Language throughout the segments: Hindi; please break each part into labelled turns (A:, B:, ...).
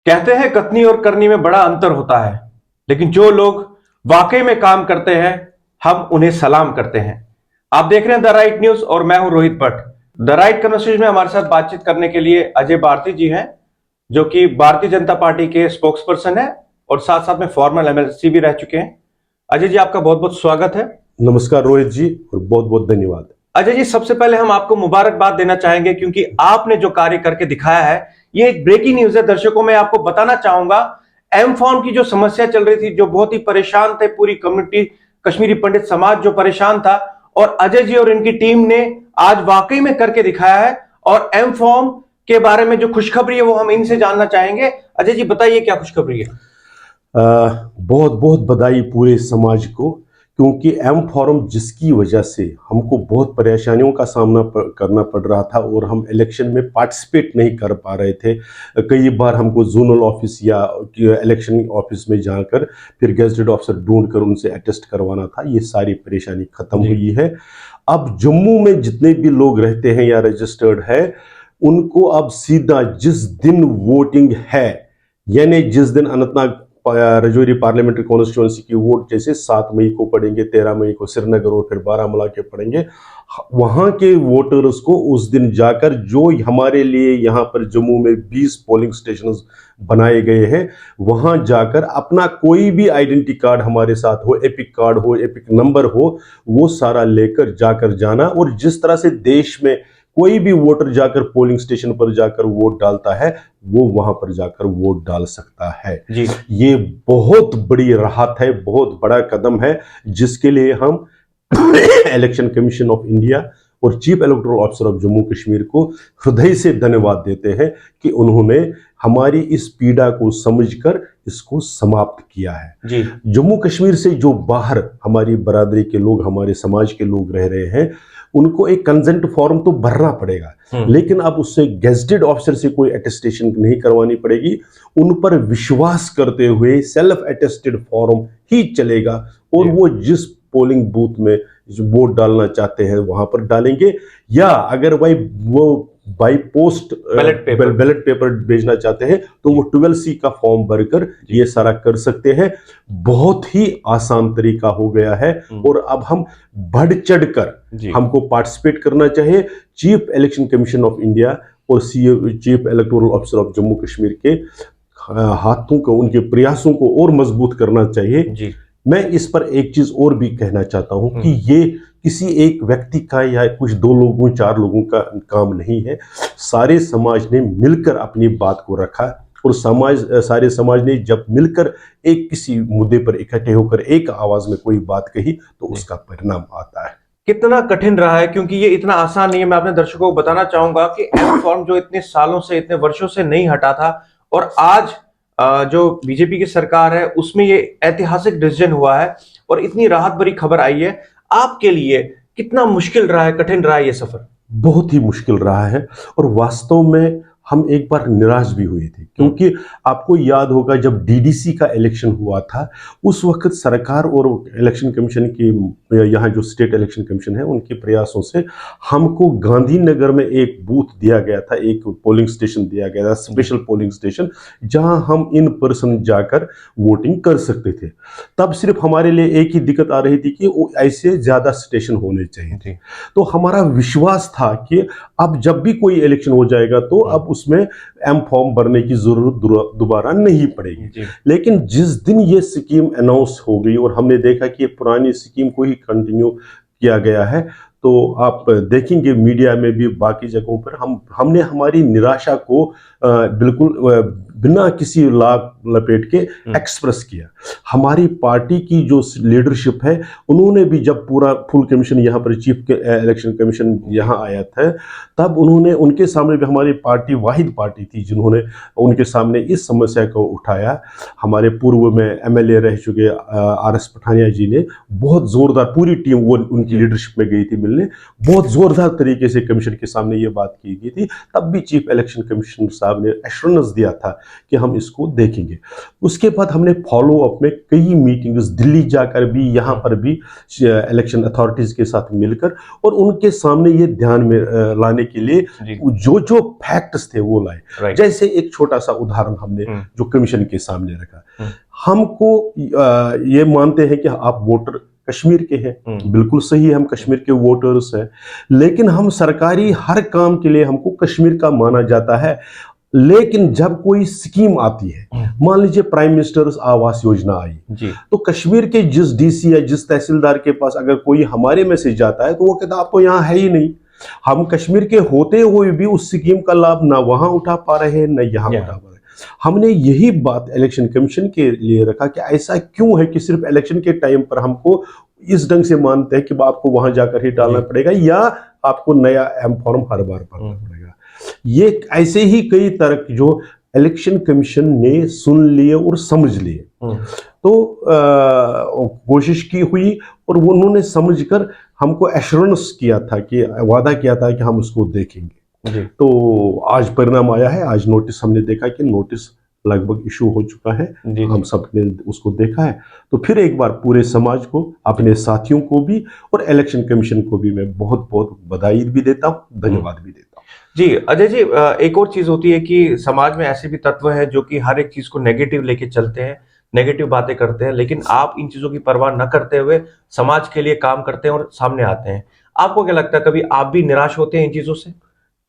A: कहते हैं कथनी और करनी में बड़ा अंतर होता है, लेकिन जो लोग वाकई में काम करते हैं हम उन्हें सलाम करते हैं। आप देख रहे हैं द राइट न्यूज और मैं हूं Rohit Bhatt. The right conversation में हमारे साथ बातचीत करने के लिए अजय भारती जी हैं, जो कि भारतीय जनता पार्टी के स्पोक्स पर्सन है और साथ साथ में फॉर्मर एमएलसी भी रह चुके हैं। अजय जी, आपका बहुत बहुत स्वागत है।
B: नमस्कार रोहित जी, और बहुत बहुत धन्यवाद।
A: अजय जी, सबसे पहले हम आपको मुबारकबाद देना चाहेंगे क्योंकि आपने जो कार्य करके दिखाया है ये एक ब्रेकिंग न्यूज है। दर्शकों में आपको बताना चाहूंगा, एम फॉर्म की जो समस्या चल रही थी, जो बहुत ही परेशान थे, पूरी कम्युनिटी, कश्मीरी पंडित समाज जो परेशान था, और अजय जी और इनकी टीम ने आज वाकई में करके दिखाया है। और एम फॉर्म के बारे में जो खुशखबरी है वो हम इनसे जानना चाहेंगे। अजय जी, बताइए क्या खुशखबरी है।
B: बहुत बहुत बधाई पूरे समाज को, क्योंकि एम फॉर्म जिसकी वजह से हमको बहुत परेशानियों का सामना करना पड़ रहा था और हम इलेक्शन में पार्टिसिपेट नहीं कर पा रहे थे। कई बार हमको जोनल ऑफिस या इलेक्शन ऑफिस में जाकर फिर गेजेटेड ऑफिसर ढूंढ कर उनसे अटेस्ट करवाना था। ये सारी परेशानी खत्म हुई है। अब जम्मू में जितने भी लोग रहते हैं या रजिस्टर्ड है, उनको अब सीधा जिस दिन वोटिंग है, यानी जिस दिन अनंतनाग राजौरी पार्लियामेंट्री कॉन्स्टिट्यूंसी की वोट जैसे 7 मई को पड़ेंगे, 13 मई को श्रीनगर और फिर बारामूला के पड़ेंगे, वहां के वोटर्स को उस दिन जाकर, जो हमारे लिए यहाँ पर जम्मू में 20 पोलिंग स्टेशन बनाए गए हैं, वहां जाकर अपना कोई भी आइडेंटिटी कार्ड हमारे साथ हो, एपिक कार्ड हो, एपिक नंबर हो, वो सारा लेकर जाकर जाना। और जिस तरह से देश में कोई भी वोटर जाकर पोलिंग स्टेशन पर जाकर वोट डालता है, वो वहां पर जाकर वोट डाल सकता है
A: जी।
B: ये बहुत बड़ी राहत है, बहुत बड़ा कदम है, जिसके लिए हम इलेक्शन कमीशन ऑफ इंडिया और Chief Electoral Officer of Jammu Kashmir को हृदय से धन्यवाद देते हैं कि उन्होंने हमारी इस पीड़ा को समझकर इसको समाप्त किया है। जी। जम्मू कश्मीर से जो बाहर हमारी बरादरी के लोग, हमारे समाज के लोग रह रहे हैं, उनको एक कंसेंट फॉर्म तो भरना पड़ेगा, लेकिन अब उससे गेजेटेड ऑफिसर से कोई अटेस्टेशन नहीं करवानी पड़ेगी। उन पर विश्वास करते हुए सेल्फ अटेस्टेड फॉर्म ही चलेगा और वो जिस पोलिंग बूथ में जो वोट डालना चाहते हैं वहां पर डालेंगे, या अगर भाई वो बाई पोस्ट बैलेट पेपर भेजना चाहते हैं तो वो 12C का फॉर्म भरकर ये सारा कर सकते हैं। बहुत ही आसान तरीका हो गया है और अब हम बढ़ चढ़कर हमको पार्टिसिपेट करना चाहिए। Chief Election Commission of India और Chief Electoral Officer of Jammu Kashmir के हाथों को, उनके प्रयासों को और मजबूत करना चाहिए। मैं इस पर एक चीज और भी कहना चाहता हूं कि ये किसी एक व्यक्ति का या कुछ 2 लोगों 4 लोगों का काम नहीं है। सारे समाज ने मिलकर अपनी बात को रखा और सारे समाज ने जब मिलकर एक किसी मुद्दे पर इकट्ठे होकर एक आवाज में कोई बात कही तो उसका परिणाम आता है।
A: कितना कठिन रहा है, क्योंकि ये इतना आसान नहीं है। मैं अपने दर्शकों को बताना चाहूंगा कि एम फॉर्म जो इतने सालों से, इतने वर्षों से नहीं हटा था, और आज जो बीजेपी की सरकार है उसमें ये ऐतिहासिक डिसीजन हुआ है और इतनी राहत भरी खबर आई है। आपके लिए कितना मुश्किल रहा है, कठिन रहा है ये सफर?
B: बहुत ही मुश्किल रहा है और वास्तव में हम एक बार निराश भी हुए थे, क्योंकि आपको याद होगा जब डीडीसी का इलेक्शन हुआ था, उस वक्त सरकार और इलेक्शन कमीशन की, यहाँ जो स्टेट इलेक्शन कमीशन है, उनके प्रयासों से हमको गांधीनगर में एक बूथ दिया गया था, एक पोलिंग स्टेशन दिया गया था, स्पेशल पोलिंग स्टेशन, जहां हम इन पर्सन जाकर वोटिंग कर सकते थे। तब सिर्फ हमारे लिए एक ही दिक्कत आ रही थी कि ऐसे ज्यादा स्टेशन होने चाहिए थे। तो हमारा विश्वास था कि अब जब भी कोई इलेक्शन हो जाएगा तो अब उसमें एम फॉर्म भरने की जरूरत दोबारा नहीं पड़ेगी। लेकिन जिस दिन ये स्कीम अनाउंस हो गई और हमने देखा कि ये पुरानी स्कीम को ही कंटिन्यू किया गया है, तो आप देखेंगे मीडिया में भी, बाकी जगहों पर हमने हमारी निराशा को बिल्कुल बिना किसी लाभ लपेट के एक्सप्रेस किया। हमारी पार्टी की जो लीडरशिप है, उन्होंने भी, जब पूरा फुल कमीशन यहाँ पर चीफ इलेक्शन कमीशन यहाँ आया था, तब उन्होंने, उनके सामने भी हमारी पार्टी वाहिद पार्टी थी जिन्होंने उनके सामने इस समस्या को उठाया। हमारे पूर्व में एमएलए रह चुके RS पठानिया जी ने बहुत जोरदार, पूरी टीम वो उनकी लीडरशिप में गई थी मिलने, बहुत जोरदार तरीके से कमीशन के सामने ये बात की गई थी। तब भी चीफ इलेक्शन कमीशन साहब ने एश्योरेंस दिया था कि हम इसको देखेंगे। उसके बाद हमने फॉलो अप में कई मीटिंग्स दिल्ली जाकर भी, यहाँ पर भी इलेक्शन अथॉरिटीज़ के साथ मिलकर और उनके सामने ये ध्यान में लाने के लिए जो जो फैक्ट्स थे वो लाए। जैसे एक छोटा सा उदाहरण हमने जो कमीशन के सामने रखा, हमको ये मानते हैं कि आप वोटर कश्मीर के हैं, बिल्कुल सही है, हम कश्मीर के वोटर्स हैं, लेकिन हम सरकारी हर काम के लिए हमको कश्मीर का माना जाता है। लेकिन जब कोई स्कीम आती है, मान लीजिए प्राइम मिनिस्टर्स आवास योजना आई, तो कश्मीर के जिस डीसी या जिस तहसीलदार के पास अगर कोई हमारे मैसेज जाता है तो वो कहता आप तो यहाँ है ही नहीं। हम कश्मीर के होते हुए भी उस स्कीम का लाभ ना वहां उठा पा रहे हैं ना यहाँ उठा पा रहे हैं। हमने यही बात इलेक्शन कमीशन के लिए रखा कि ऐसा क्यों है कि सिर्फ इलेक्शन के टाइम पर हमको इस ढंग से मानते हैं कि आपको वहां जाकर ही डालना पड़ेगा या आपको नया एम फॉर्म हर बार भरना पड़ेगा। ये ऐसे ही कई तरह जो इलेक्शन कमीशन ने सुन लिए और समझ लिए, तो कोशिश की हुई और वो उन्होंने समझकर हमको एश्योरेंस किया था कि वादा किया था कि हम उसको देखेंगे। तो आज परिणाम आया है, आज नोटिस हमने देखा कि नोटिस लगभग इशू हो चुका है, हम सब ने उसको देखा है। तो फिर एक बार पूरे समाज को, अपने साथियों को भी और इलेक्शन कमीशन को भी मैं बहुत बहुत बधाई भी देता हूँ, धन्यवाद भी देता हूँ।
A: जी अजय जी, एक और चीज होती है कि समाज में ऐसे भी तत्व है जो कि हर एक चीज को नेगेटिव लेके चलते हैं, नेगेटिव बातें करते हैं, लेकिन आप इन चीजों की परवाह न करते हुए समाज के लिए काम करते हैं और सामने आते हैं। आपको क्या लगता है, कभी आप भी निराश होते हैं इन चीजों से?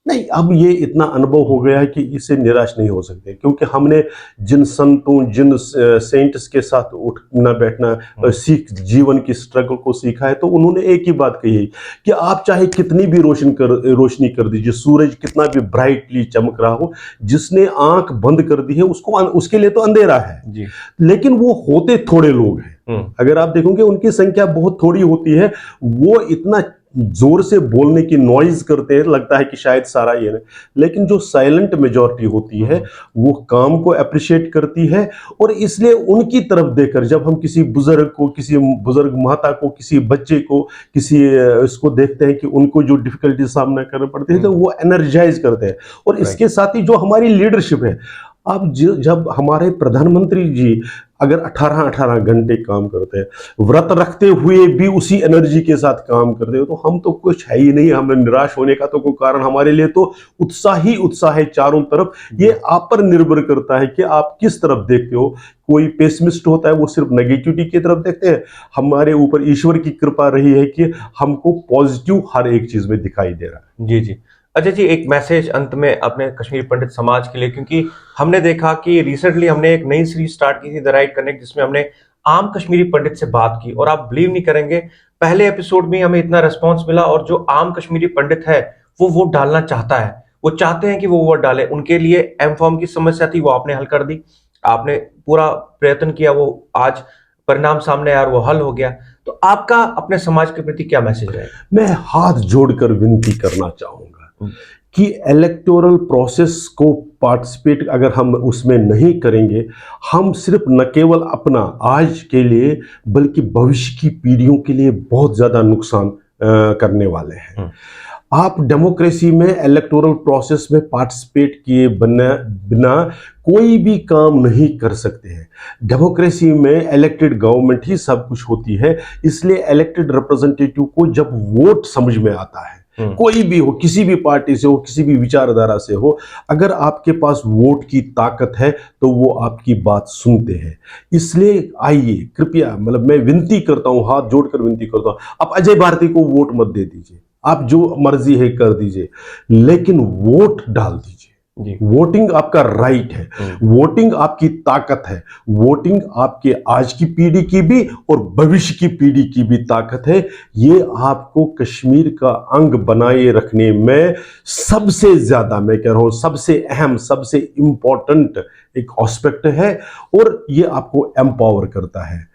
B: नहीं, अब ये इतना अनुभव हो गया है कि इससे निराश नहीं हो सकते, क्योंकि हमने जिन संतों, जिन सेंट्स के साथ उठना बैठना सीख, जीवन की स्ट्रगल को सीखा है, तो उन्होंने एक ही बात कही है कि आप चाहे कितनी भी रोशनी कर दीजिए, सूरज कितना भी ब्राइटली चमक रहा हो, जिसने आंख बंद कर दी है उसके लिए तो अंधेरा है जी। लेकिन वो होते थोड़े लोग हैं, अगर आप देखोगे उनकी संख्या बहुत थोड़ी होती है, वो इतना जोर से बोलने की नॉइज करते हैं, लगता है कि शायद सारा ये है, लेकिन जो साइलेंट मेजॉरिटी होती है वो काम को अप्रिशिएट करती है। और इसलिए उनकी तरफ देखकर जब हम किसी बुजुर्ग को, किसी बुजुर्ग माता को, किसी बच्चे को, किसी इसको देखते हैं कि उनको जो डिफिकल्टी सामना करना पड़ते हैं, तो वो एनर्जाइज करते हैं। और इसके साथ ही जो हमारी लीडरशिप है, अब जब हमारे प्रधानमंत्री जी अगर 18-18 घंटे काम करते हैं, व्रत रखते हुए भी उसी एनर्जी के साथ काम करते हो, तो हम तो कुछ है ही नहीं, हमें निराश होने का तो कोई कारण हमारे लिए तो उत्साह ही उत्साह है चारों तरफ। ये आप पर निर्भर करता है कि आप किस तरफ देखते हो। कोई पेसिमिस्ट होता है, वो सिर्फ नेगेटिविटी की तरफ देखते हैं। हमारे ऊपर ईश्वर की कृपा रही है कि हमको पॉजिटिव हर एक चीज में दिखाई दे रहा है।
A: जी जी। अच्छा जी, एक मैसेज अंत में अपने कश्मीरी पंडित समाज के लिए, क्योंकि हमने देखा कि रिसेंटली हमने एक नई सीरीज स्टार्ट की थी द राइट कनेक्ट, जिसमें हमने आम कश्मीरी पंडित से बात की और आप बिलीव नहीं करेंगे, पहले एपिसोड में हमें इतना रिस्पॉन्स मिला और जो आम कश्मीरी पंडित है वो वोट डालना चाहता है, वो चाहते हैं कि वो वोट डाले। उनके लिए एम फॉर्म की समस्या थी, वो आपने हल कर दी, आपने पूरा प्रयत्न किया, वो आज परिणाम सामने आया और वो हल हो गया। तो आपका अपने समाज के प्रति क्या मैसेज है?
B: मैं हाथ जोड़कर विनती करना चाहूंगा कि इलेक्टोरल प्रोसेस को पार्टिसिपेट अगर हम उसमें नहीं करेंगे, हम सिर्फ न केवल अपना आज के लिए बल्कि भविष्य की पीढ़ियों के लिए बहुत ज्यादा नुकसान करने वाले हैं। आप डेमोक्रेसी में इलेक्टोरल प्रोसेस में पार्टिसिपेट किए बिना कोई भी काम नहीं कर सकते हैं। डेमोक्रेसी में इलेक्टेड गवर्नमेंट ही सब कुछ होती है, इसलिए इलेक्टेड रिप्रेजेंटेटिव को जब वोट समझ में आता है, कोई भी हो, किसी भी पार्टी से हो, किसी भी विचारधारा से हो, अगर आपके पास वोट की ताकत है तो वो आपकी बात सुनते हैं। इसलिए आइए कृपया, मतलब मैं विनती करता हूं, हाथ जोड़कर विनती करता हूं, आप अजय भारती को वोट मत दे दीजिए, आप जो मर्जी है कर दीजिए, लेकिन वोट डाल दीजिए। वोटिंग आपका राइट है, वोटिंग आपकी ताकत है, वोटिंग आपके आज की पीढ़ी की भी और भविष्य की पीढ़ी की भी ताकत है। ये आपको कश्मीर का अंग बनाए रखने में सबसे ज्यादा, मैं कह रहा हूं सबसे अहम, सबसे इंपॉर्टेंट एक एस्पेक्ट है और ये आपको एम्पावर करता है।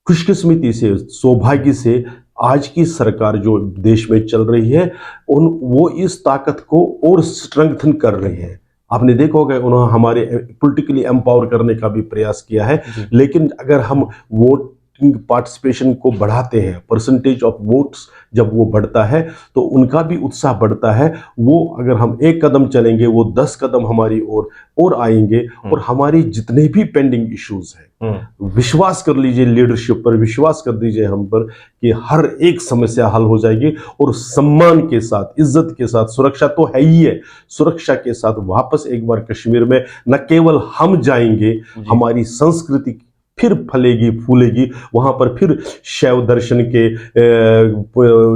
B: खुशकिस्मती से, सौभाग्य से आज की सरकार जो देश में चल रही है, वो इस ताकत को और स्ट्रेंथन कर रही है। आपने देखा होगा उन्होंने हमारे पॉलिटिकली एम्पावर करने का भी प्रयास किया है, लेकिन अगर हम वोट वोटिंग पार्टिसिपेशन को बढ़ाते हैं, परसेंटेज ऑफ वोट्स जब वो बढ़ता है तो उनका भी उत्साह बढ़ता है। वो अगर हम एक कदम चलेंगे वो 10 कदम हमारी ओर और आएंगे, और हमारी जितने भी पेंडिंग इश्यूज हैं, विश्वास कर लीजिए लीडरशिप पर, विश्वास कर दीजिए हम पर कि हर एक समस्या हल हो जाएगी, और सम्मान के साथ, इज्जत के साथ, सुरक्षा तो है ही है, सुरक्षा के साथ वापस एक बार कश्मीर में न केवल हम जाएंगे, हमारी संस्कृति फिर फलेगी फूलेगी, वहां पर फिर शैव दर्शन के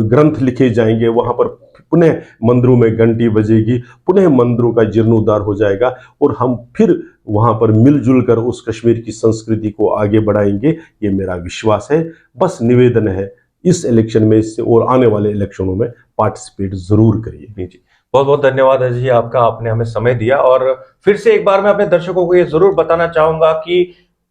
B: ग्रंथ लिखे जाएंगे, वहां पर पुनः मंदिरों में घंटी बजेगी, पुनः मंदिरों का जीर्णोद्धार हो जाएगा, और हम फिर वहां पर मिलजुल कर उस कश्मीर की संस्कृति को आगे बढ़ाएंगे। ये मेरा विश्वास है। बस निवेदन है, इस इलेक्शन में इससे और आने वाले इलेक्शनों में पार्टिसिपेट जरूर करिए।
A: जी, बहुत बहुत धन्यवाद अजय जी आपका, आपने हमें समय दिया। और फिर से एक बार मैं अपने दर्शकों को ये जरूर बताना चाहूंगा कि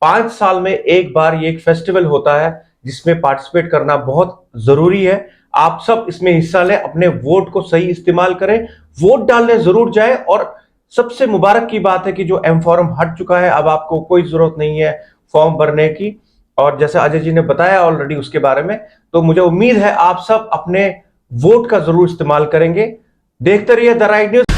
A: 5 साल में एक बार ये एक फेस्टिवल होता है जिसमें पार्टिसिपेट करना बहुत जरूरी है। आप सब इसमें हिस्सा लें, अपने वोट को सही इस्तेमाल करें, वोट डालने जरूर जाएं। और सबसे मुबारक की बात है कि जो एम फॉर्म हट चुका है, अब आपको कोई जरूरत नहीं है फॉर्म भरने की। और जैसे अजय जी ने बताया ऑलरेडी उसके बारे में, तो मुझे उम्मीद है आप सब अपने वोट का जरूर इस्तेमाल करेंगे। देखते रहिए द राइट न्यूज।